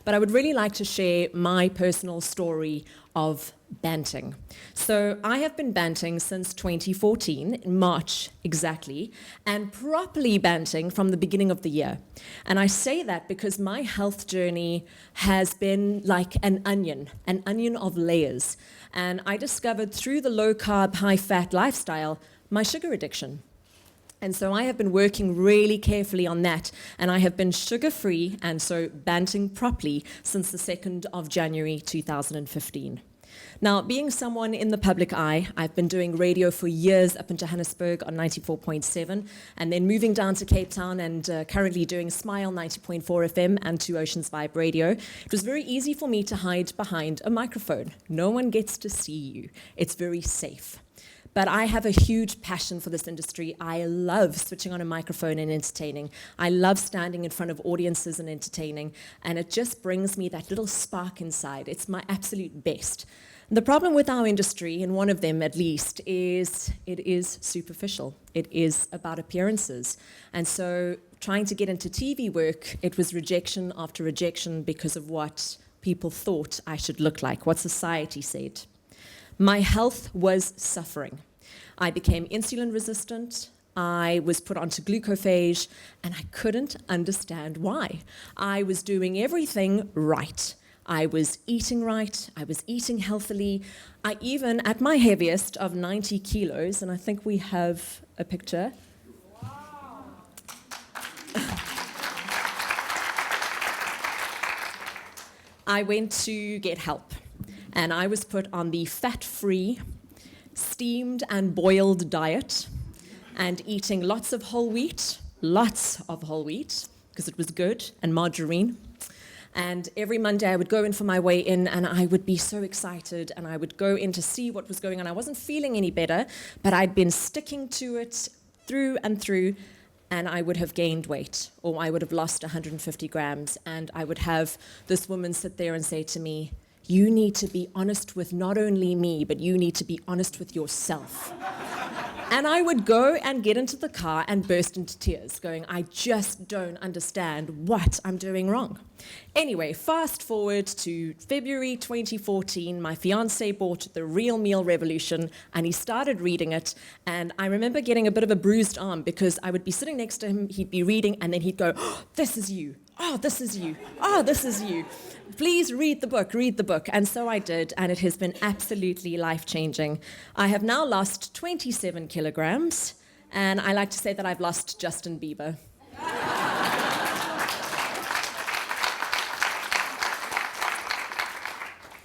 but I would really like to share my personal story of banting. So I have been banting since 2014, in March exactly, and properly banting from the beginning of the year. And I say that because my health journey has been like an onion of layers. And I discovered through the low-carb, high-fat lifestyle my sugar addiction. And so I have been working really carefully on that, and I have been sugar-free and so banting properly since the 2nd of January 2015. Now, being someone in the public eye, I've been doing radio for years up in Johannesburg on 94.7, and then moving down to Cape Town and currently doing Smile 90.4 FM and Two Oceans Vibe Radio. It was very easy for me to hide behind a microphone. No one gets to see you. It's very safe. But I have a huge passion for this industry. I love switching on a microphone and entertaining. I love standing in front of audiences and entertaining, and it just brings me that little spark inside. It's my absolute best. The problem with our industry, and one of them at least, is it is superficial. It is about appearances. And so trying to get into TV work, it was rejection after rejection because of what people thought I should look like, what society said. My health was suffering. I became insulin resistant. I was put onto glucophage, and I couldn't understand why. I was doing everything right. I was eating right. I was eating healthily. I even, at my heaviest of 90 kilos, and I think we have a picture. Wow. I went to get help. And I was put on the fat-free, steamed and boiled diet, and eating lots of whole wheat, because it was good, and margarine. And every Monday I would go in for my weigh-in, and I would be so excited, and I would go in to see what was going on. I wasn't feeling any better, but I'd been sticking to it through and through, and I would have gained weight, or I would have lost 150 grams, and I would have this woman sit there and say to me, "You need to be honest with not only me, but you need to be honest with yourself." And I would go and get into the car and burst into tears, going, I just don't understand what I'm doing wrong. Anyway, fast forward to February 2014, my fiance bought The Real Meal Revolution, and he started reading it, and I remember getting a bit of a bruised arm because I would be sitting next to him, he'd be reading, and then he'd go, "Oh, this is you. Oh, this is you. Oh, this is you. Please read the book, read the book." And so I did, and it has been absolutely life-changing. I have now lost 27 kilograms, and I like to say that I've lost Justin Bieber.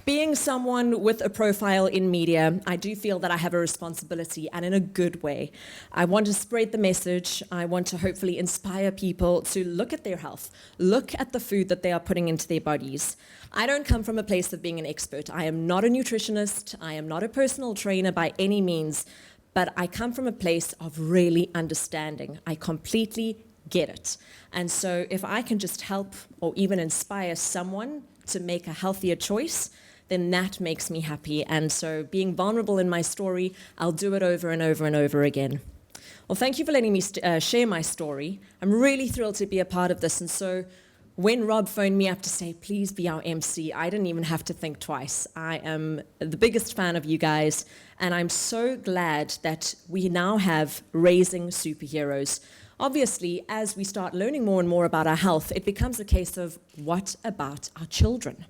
Being someone with a profile in media, I do feel that I have a responsibility, and in a good way. I want to spread the message. I want to hopefully inspire people to look at their health, look at the food that they are putting into their bodies. I don't come from a place of being an expert. I am not a nutritionist. I am not a personal trainer by any means, but I come from a place of really understanding. I completely get it. And so if I can just help or even inspire someone to make a healthier choice, then that makes me happy. And so being vulnerable in my story, I'll do it over and over and over again. Well, thank you for letting me share my story. I'm really thrilled to be a part of this. And so when Rob phoned me up to say, please be our MC, I didn't even have to think twice. I am the biggest fan of you guys, and I'm so glad that we now have Raising Superheroes. Obviously, as we start learning more and more about our health, it becomes a case of what about our children?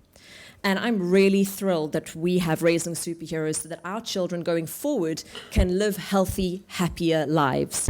And I'm really thrilled that we have Raising Superheroes so that our children going forward can live healthy, happier lives.